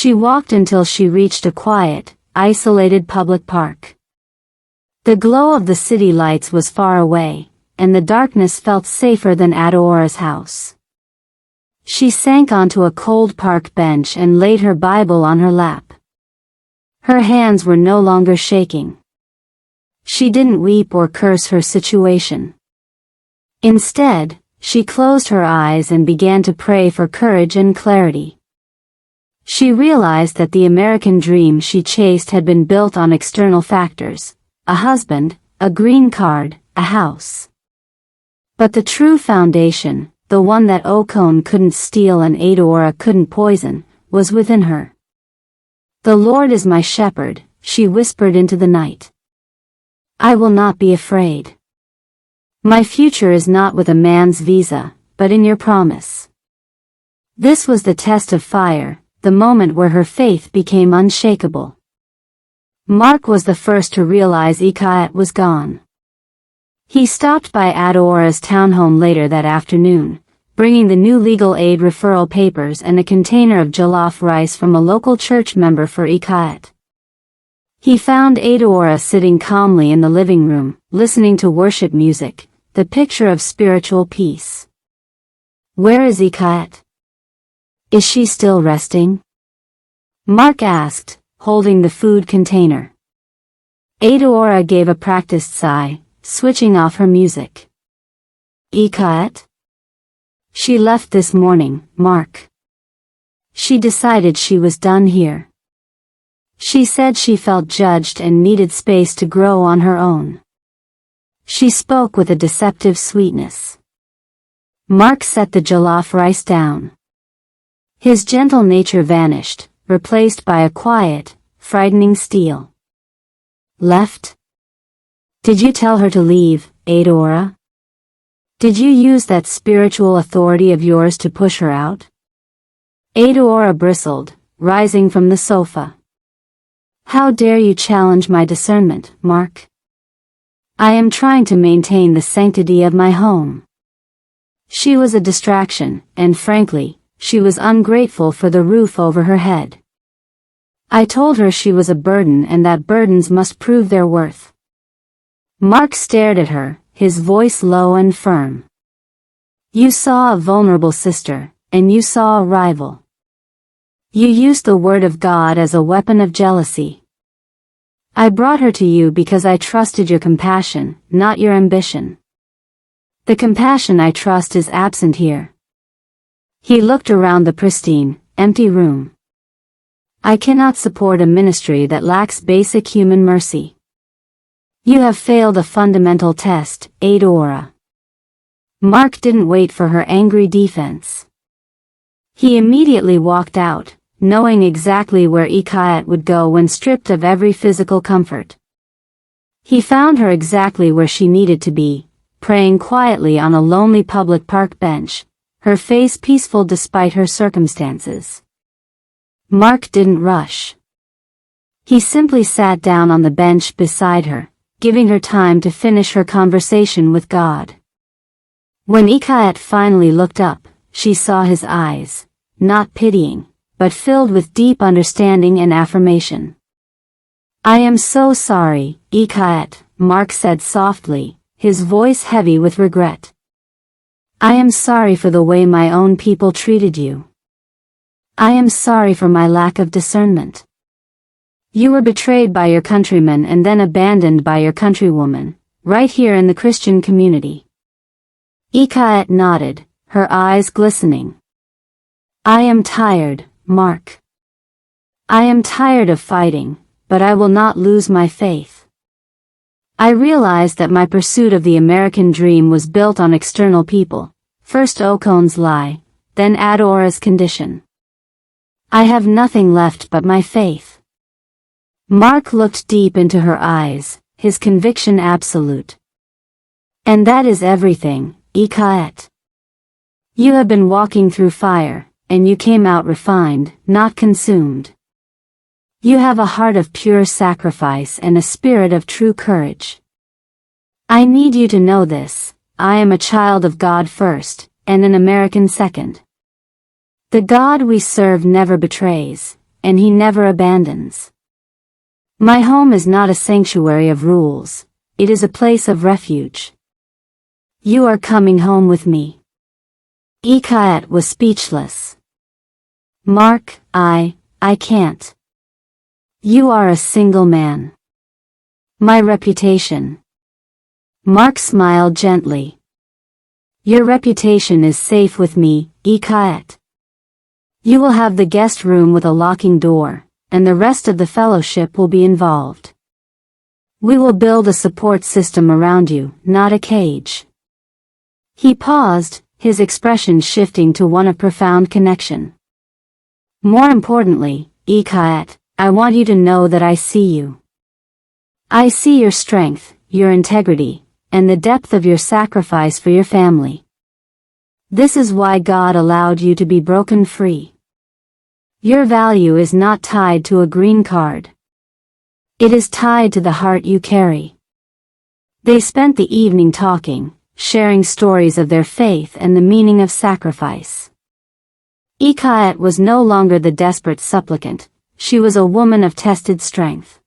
She walked until she reached a quiet, isolated public park. The glow of the city lights was far away, and the darkness felt safer than Adaora's house. She sank onto a cold park bench and laid her Bible on her lap. Her hands were no longer shaking. She didn't weep or curse her situation. Instead, she closed her eyes and began to pray for courage and clarity. She realized that the American dream she chased had been built on external factors: a husband, a green card, a house. But the true foundation, the one that Okon couldn't steal and Adaora couldn't poison, was within her. "The Lord is my shepherd," she whispered into the night. "I will not be afraid. My future is not with a man's visa, but in your promise." This was the test of fire, the moment where her faith became unshakable. Mark was the first to realize Ekaette was gone. He stopped by Adaora's townhome later that afternoon, bringing the new legal aid referral papers and a container of jollof rice from a local church member for Ekaette. He found Adaora sitting calmly in the living room, listening to worship music, the picture of spiritual peace. "Where is Ekaette? Is she still resting?" Mark asked, holding the food container. Adaora gave a practiced sigh, switching off her music. "Ekaette? She left this morning, Mark. She decided she was done here. She said she felt judged and needed space to grow on her own." She spoke with a deceptive sweetness. Mark set the jollof rice down. His gentle nature vanished, replaced by a quiet, frightening steel. "Left? Did you tell her to leave, Adaora? Did you use that spiritual authority of yours to push her out?" Adaora bristled, rising from the sofa. "How dare you challenge my discernment, Mark? I am trying to maintain the sanctity of my home." She was a distraction, and frankly, she was ungrateful for the roof over her head. "I told her she was a burden and that burdens must prove their worth." Mark stared at her, his voice low and firm. "You saw a vulnerable sister, and you saw a rival. You used the word of God as a weapon of jealousy. I brought her to you because I trusted your compassion, not your ambition. The compassion I trust is absent here." He looked around the pristine, empty room. "I cannot support a ministry that lacks basic human mercy. You have failed a fundamental test, Adaora." Mark didn't wait for her angry defense. He immediately walked out, knowing exactly where Ekaette would go when stripped of every physical comfort. He found her exactly where she needed to be, praying quietly on a lonely public park bench, her face peaceful despite her circumstances. Mark didn't rush. He simply sat down on the bench beside her, giving her time to finish her conversation with God. When Ekaette finally looked up, she saw his eyes, not pitying, but filled with deep understanding and affirmation. "I am so sorry, Ekaette," Mark said softly, his voice heavy with regret. "I am sorry for the way my own people treated you. I am sorry for my lack of discernment. You were betrayed by your countrymen and then abandoned by your countrywoman, right here in the Christian community." Ekaette nodded, her eyes glistening. "I am tired, Mark. I am tired of fighting, but I will not lose my faith. I realized that my pursuit of the American dream was built on external people, first Okon's lie, then Adaora's condition. I have nothing left but my faith." Mark looked deep into her eyes, his conviction absolute. "And that is everything, Ekaette. You have been walking through fire, and you came out refined, not consumed. You have a heart of pure sacrifice and a spirit of true courage. I need you to know this: I am a child of God first, and an American second. The God we serve never betrays, and he never abandons. My home is not a sanctuary of rules, it is a place of refuge. You are coming home with me. Ekaette was speechless. Mark, I can't. You are a single man. My reputation. Mark smiled gently. Your reputation is safe with me, Ekaette. You will have the guest room with a locking door, and the rest of the fellowship will be involved. We will build a support system around you, not a cage. He paused, his expression shifting to one of profound connection. More importantly, Ekaette, I want you to know that I see you. I see your strength, your integrity, and the depth of your sacrifice for your family. This is why God allowed you to be broken free. Your value is not tied to a green card. It is tied to the heart you carry. They spent the evening talking, sharing stories of their faith and the meaning of sacrifice. Ekaette was no longer the desperate supplicant, she was a woman of tested strength.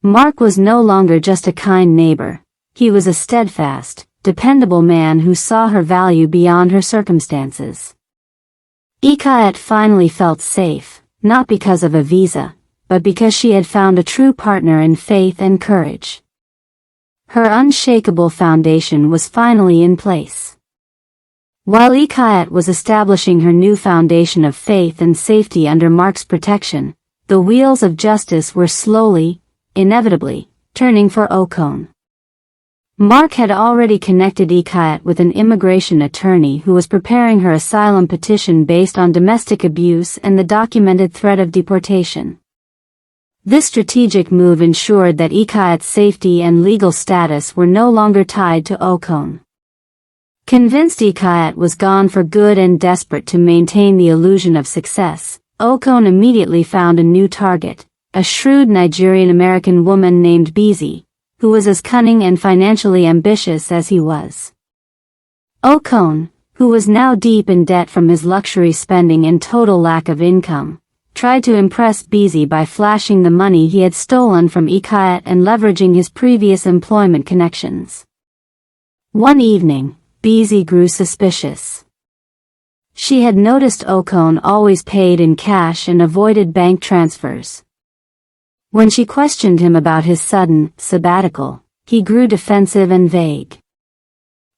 Mark was no longer just a kind neighbor, he was a steadfast, dependable man who saw her value beyond her circumstances. Ekaette finally felt safe, not because of a visa, but because she had found a true partner in faith and courage. Her unshakable foundation was finally in place. While Ekaette was establishing her new foundation of faith and safety under Mark's protection, the wheels of justice were slowly, inevitably, turning for Okon. Mark had already connected Ekaette with an immigration attorney who was preparing her asylum petition based on domestic abuse and the documented threat of deportation. This strategic move ensured that Ekaette's safety and legal status were no longer tied to Okon. Convinced Ekaette was gone for good and desperate to maintain the illusion of success, Okon immediately found a new target, a shrewd Nigerian-American woman named Beezy, who was as cunning and financially ambitious as he was. Okon, who was now deep in debt from his luxury spending and total lack of income, tried to impress Beezy by flashing the money he had stolen from Ekaette and leveraging his previous employment connections. One evening, Beezy grew suspicious. She had noticed Okon always paid in cash and avoided bank transfers. When she questioned him about his sudden sabbatical, he grew defensive and vague.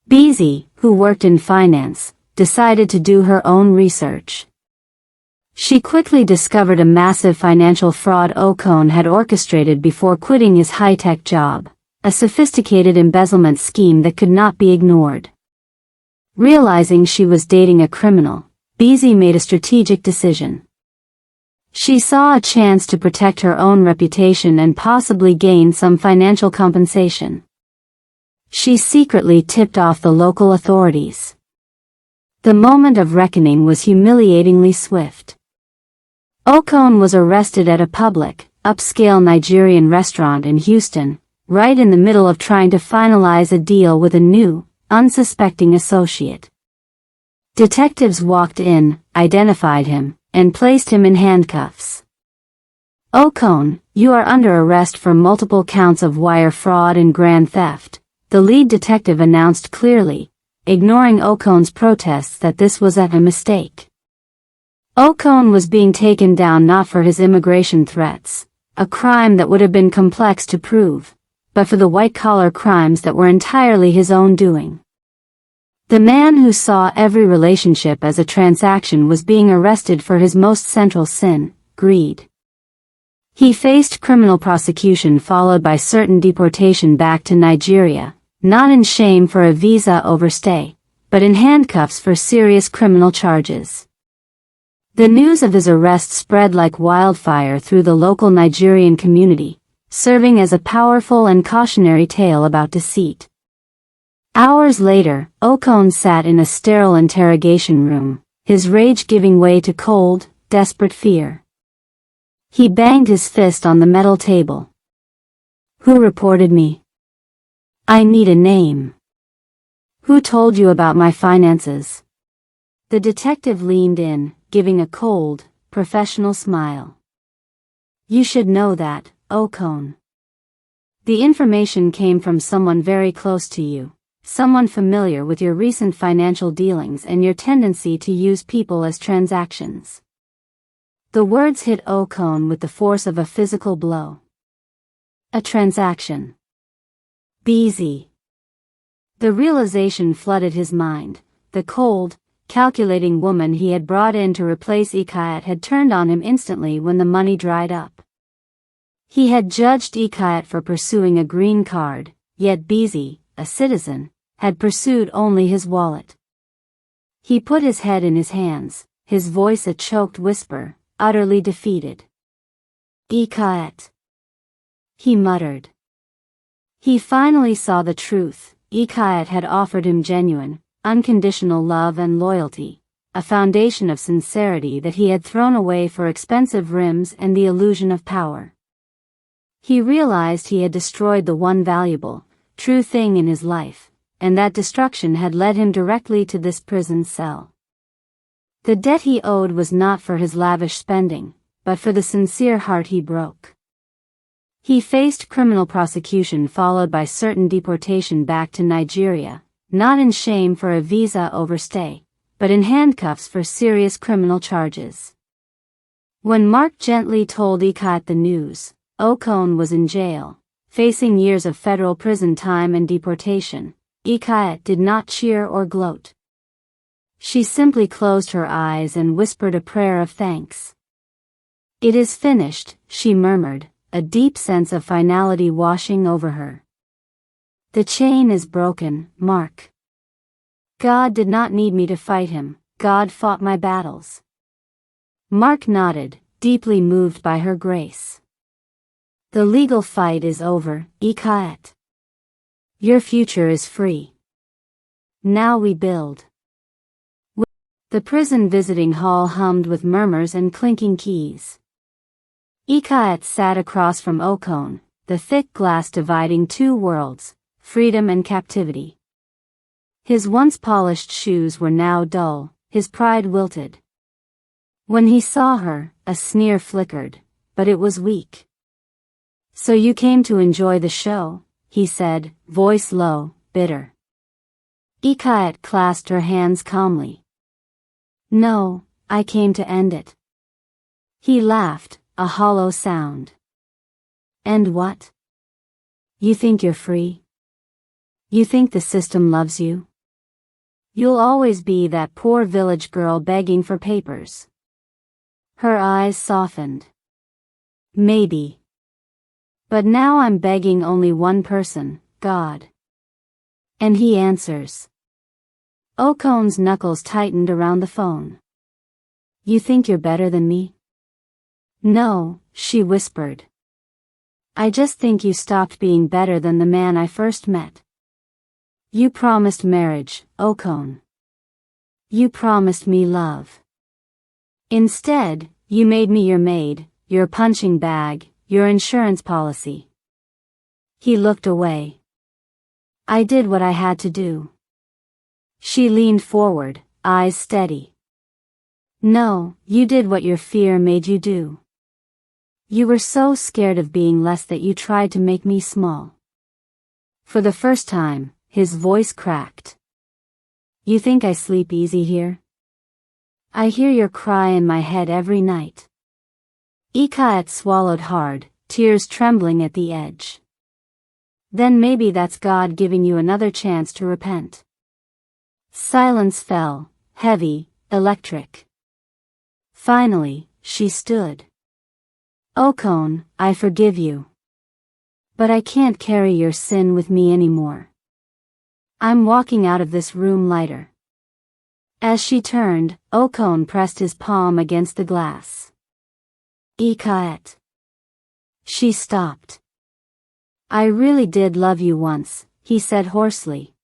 Beezy, who worked in finance, decided to do her own research. She quickly discovered a massive financial fraud Okon had orchestrated before quitting his high-tech job, a sophisticated embezzlement scheme that could not be ignored. Realizing she was dating a criminal, Beezy made a strategic decision. She saw a chance to protect her own reputation and possibly gain some financial compensation. She secretly tipped off the local authorities. The moment of reckoning was humiliatingly swift. Okon was arrested at a public, upscale Nigerian restaurant in Houston, right in the middle of trying to finalize a deal with a new, unsuspecting associate. Detectives walked in, identified him, and placed him in handcuffs. Okon, you are under arrest for multiple counts of wire fraud and grand theft, the lead detective announced clearly, ignoring Okon's protests that this was a mistake. Okon was being taken down not for his immigration threats, a crime that would have been complex to prove, but for the white-collar crimes that were entirely his own doing. The man who saw every relationship as a transaction was being arrested for his most central sin, greed. He faced criminal prosecution followed by certain deportation back to Nigeria, not in shame for a visa overstay, but in handcuffs for serious criminal charges. The news of his arrest spread like wildfire through the local Nigerian community, serving as a powerful and cautionary tale about deceit. Hours later, Okon sat in a sterile interrogation room, his rage giving way to cold, desperate fear. He banged his fist on the metal table. Who reported me? I need a name. Who told you about my finances? The detective leaned in, giving a cold, professional smile. You should know that, Okon. The information came from someone very close to you, someone familiar with your recent financial dealings and your tendency to use people as transactions. The words hit Okon with the force of a physical blow. A transaction. Busy. The realization flooded his mind. The cold, calculating woman he had brought in to replace Ekaette had turned on him instantly when the money dried up. He had judged Ekaette for pursuing a green card, yet Busy, a citizen, had pursued only his wallet. He put his head in his hands, his voice a choked whisper, utterly defeated. Ekaette. He muttered. He finally saw the truth. Ekaette had offered him genuine, unconditional love and loyalty, a foundation of sincerity that he had thrown away for expensive rims and the illusion of power. He realized he had destroyed the one valuable, true thing in his life, and that destruction had led him directly to this prison cell. The debt he owed was not for his lavish spending, but for the sincere heart he broke. He faced criminal prosecution followed by certain deportation back to Nigeria, not in shame for a visa overstay, but in handcuffs for serious criminal charges. When Mark gently told Ekaette the news, Okon was in jail, facing years of federal prison time and deportation. Ekaette did not cheer or gloat. She simply closed her eyes and whispered a prayer of thanks. It is finished, she murmured, a deep sense of finality washing over her. The chain is broken, Mark. God did not need me to fight him, God fought my battles. Mark nodded, deeply moved by her grace. The legal fight is over, Ekaette. Your future is free. Now we build. The prison visiting hall hummed with murmurs and clinking keys. Ekaette sat across from Okon, the thick glass dividing two worlds, freedom and captivity. His once polished shoes were now dull, his pride wilted. When he saw her, a sneer flickered, but it was weak. So you came to enjoy the show, he said, voice low, bitter. Ekaette clasped her hands calmly. No, I came to end it. He laughed, a hollow sound. And what? You think you're free? You think the system loves you? You'll always be that poor village girl begging for papers. Her eyes softened. Maybe. But now I'm begging only one person, God. And he answers. Okon's knuckles tightened around the phone. You think you're better than me? No, she whispered. I just think you stopped being better than the man I first met. You promised marriage, Okon. You promised me love. Instead, you made me your maid, your punching bag, your insurance policy. He looked away. I did what I had to do. She leaned forward, eyes steady. No, you did what your fear made you do. You were so scared of being less that you tried to make me small. For the first time, his voice cracked. You think I sleep easy here? I hear your cry in my head every night. Ekaette swallowed hard, tears trembling at the edge. Then maybe that's God giving you another chance to repent. Silence fell, heavy, electric. Finally, she stood. Okon, I forgive you. But I can't carry your sin with me anymore. I'm walking out of this room lighter. As she turned, Okon pressed his palm against the glass. Ekaette. She stopped. I really did love you once, he said hoarsely.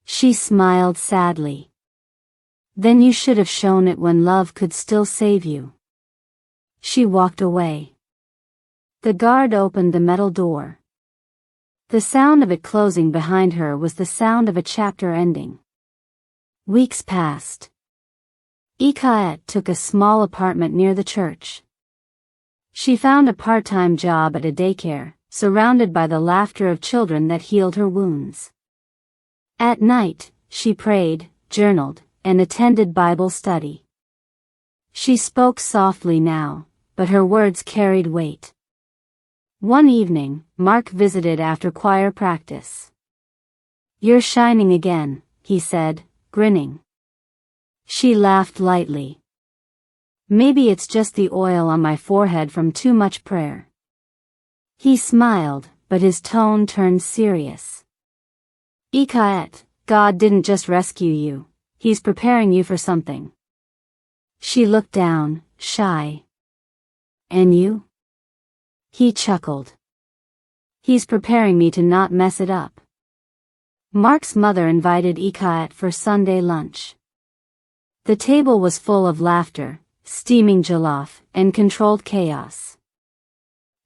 She smiled sadly. Then you should have shown it when love could still save you. She walked away. The guard opened the metal door. The sound of it closing behind her was the sound of a chapter ending. Weeks passed. Ekaette took a small apartment near the church. She found a part-time job at a daycare, surrounded by the laughter of children that healed her wounds. At night, she prayed, journaled, and attended Bible study. She spoke softly now, but her words carried weight. One evening, Mark visited after choir practice. "You're shining again," he said, grinning. She laughed lightly. "Maybe it's just the oil on my forehead from too much prayer." He smiled, but his tone turned serious. "Ekaette, God didn't just rescue you, He's preparing you for something." She looked down, shy. "And you?" He chuckled. "He's preparing me to not mess it up." Mark's mother invited Ekaette for Sunday lunch. The table was full of laughter, steaming jollof, and controlled chaos.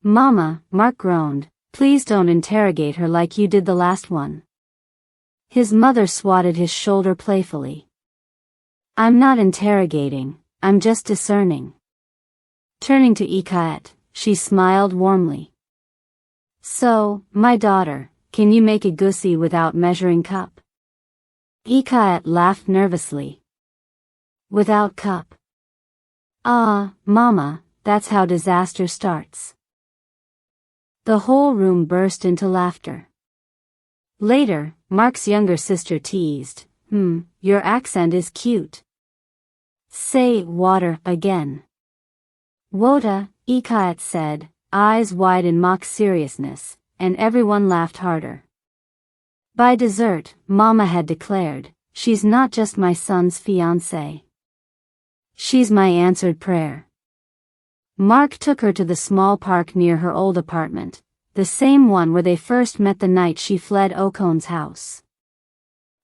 "Mama," Mark groaned, "please don't interrogate her like you did the last one." His mother swatted his shoulder playfully. "I'm not interrogating, I'm just discerning." Turning to Ekaette, she smiled warmly. "So, my daughter, can you make a goosey without measuring cup?" Ekaette laughed nervously. "Without cup?" "Ah, Mama, that's how disaster starts." The whole room burst into laughter. Later, Mark's younger sister teased, "Your accent is cute. Say water again." "Wota," Ekaette said, eyes wide in mock seriousness, and everyone laughed harder. By dessert, Mama had declared, "She's not just my son's fiancée. She's my answered prayer." Mark took her to the small park near her old apartment, the same one where they first met the night she fled Okon's house.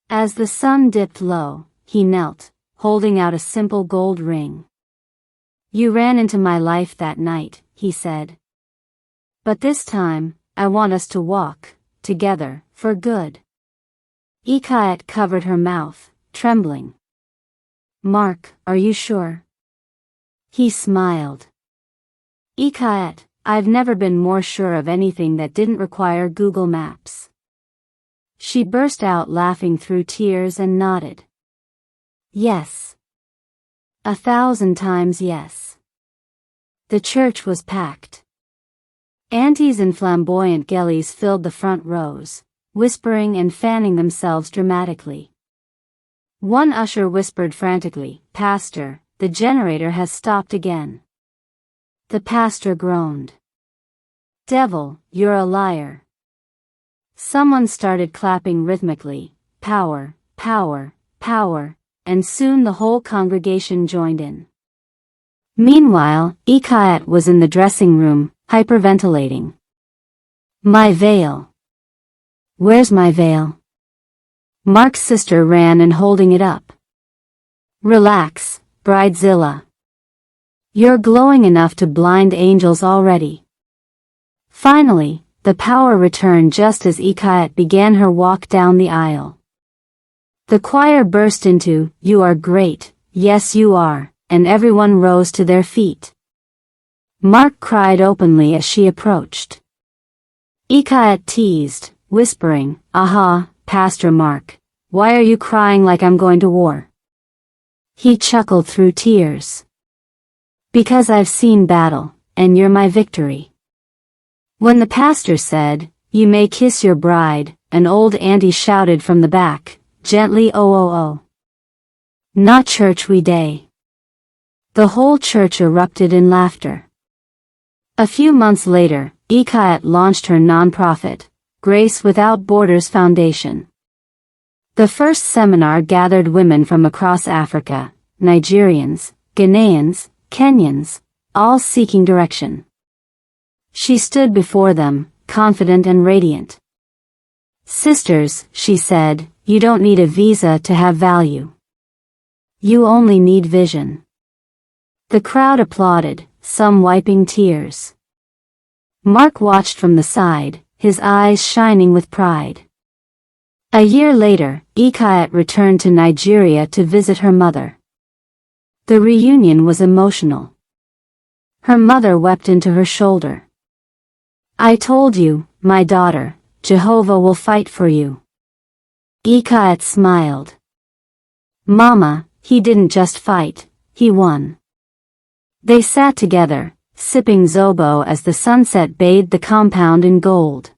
As the sun dipped low, he knelt, holding out a simple gold ring. "You ran into my life that night," he said. "But this time, I want us to walk, together, for good." Ekaette covered her mouth, trembling. "Mark, are you sure?" He smiled. "Ekaette, I've never been more sure of anything that didn't require Google Maps." She burst out laughing through tears and nodded. "Yes. 1,000 times yes." The church was packed. Aunties in flamboyant gellies filled the front rows, whispering and fanning themselves dramatically. One usher whispered frantically, "Pastor, the generator has stopped again." The pastor groaned. "Devil, you're a liar." Someone started clapping rhythmically, "Power, power, power," and soon the whole congregation joined in. Meanwhile, Ekaette was in the dressing room, hyperventilating. "My veil. Where's my veil?" Mark's sister ran and holding it up. "Relax, Bridezilla. You're glowing enough to blind angels already." Finally, the power returned just as Ekaette began her walk down the aisle. The choir burst into, "You are great, yes you are," and everyone rose to their feet. Mark cried openly as she approached. Ekaette teased, whispering, "Aha, Pastor Mark, why are you crying like I'm going to war?" He chuckled through tears. "Because I've seen battle, and you're my victory." When the pastor said, "You may kiss your bride," an old auntie shouted from the back, gently, "Oh oh oh. Not church we day." The whole church erupted in laughter. A few months later, Ekaette launched her nonprofit, Grace Without Borders Foundation. The first seminar gathered women from across Africa, Nigerians, Ghanaians, Kenyans, all seeking direction. She stood before them, confident and radiant. "Sisters," she said, "you don't need a visa to have value. You only need vision." The crowd applauded, some wiping tears. Mark watched from the side, his eyes shining with pride. A year later, Ekaette returned to Nigeria to visit her mother. The reunion was emotional. Her mother wept into her shoulder. I told you, my daughter, Jehovah will fight for you. Ekaette smiled. Mama, he didn't just fight, he won. They sat together, sipping zobo as the sunset bathed the compound in gold.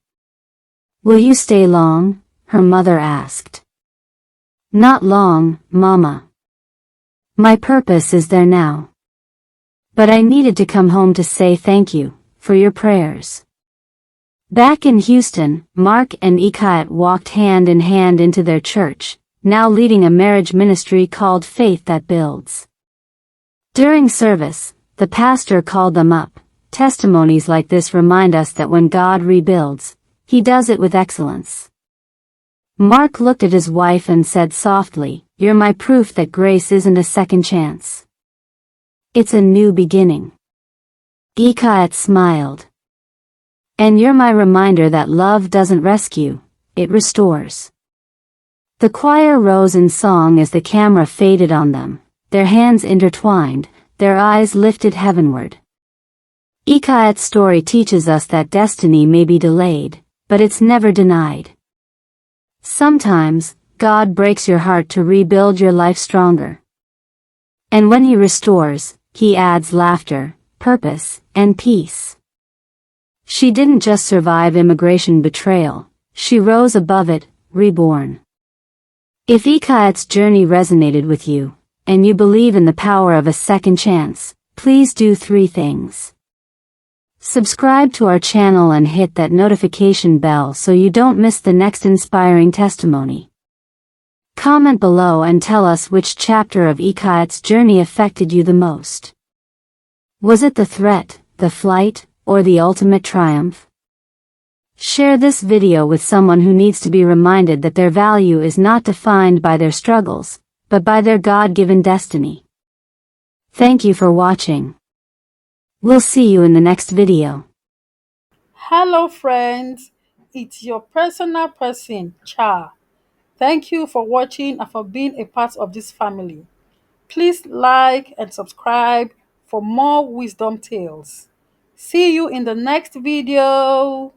Will you stay long? Her mother asked. Not long, Mama. My purpose is there now. But I needed to come home to say thank you, for your prayers. Back in Houston, Mark and Ekaette walked hand in hand into their church, now leading a marriage ministry called Faith That Builds. During service, the pastor called them up. Testimonies like this remind us that when God rebuilds, He does it with excellence. Mark looked at his wife and said softly, You're my proof that grace isn't a second chance. It's a new beginning. Ekaette smiled. And you're my reminder that love doesn't rescue, it restores. The choir rose in song as the camera faded on them, their hands intertwined, their eyes lifted heavenward. Ekaette's story teaches us that destiny may be delayed, but it's never denied. Sometimes, God breaks your heart to rebuild your life stronger. And when He restores, He adds laughter, purpose, and peace. She didn't just survive immigration betrayal, she rose above it, reborn. If Ekaette's journey resonated with you, and you believe in the power of a second chance, please do 3 things. Subscribe to our channel and hit that notification bell so you don't miss the next inspiring testimony. Comment below and tell us which chapter of Ekaette's journey affected you the most. Was it the threat, the flight, or the ultimate triumph? Share this video with someone who needs to be reminded that their value is not defined by their struggles, but by their God-given destiny. Thank you for watching. We'll see you in the next video. Hello friends, it's your personal person, Cha. Thank you for watching and for being a part of this family. Please like and subscribe for more wisdom tales. See you in the next video.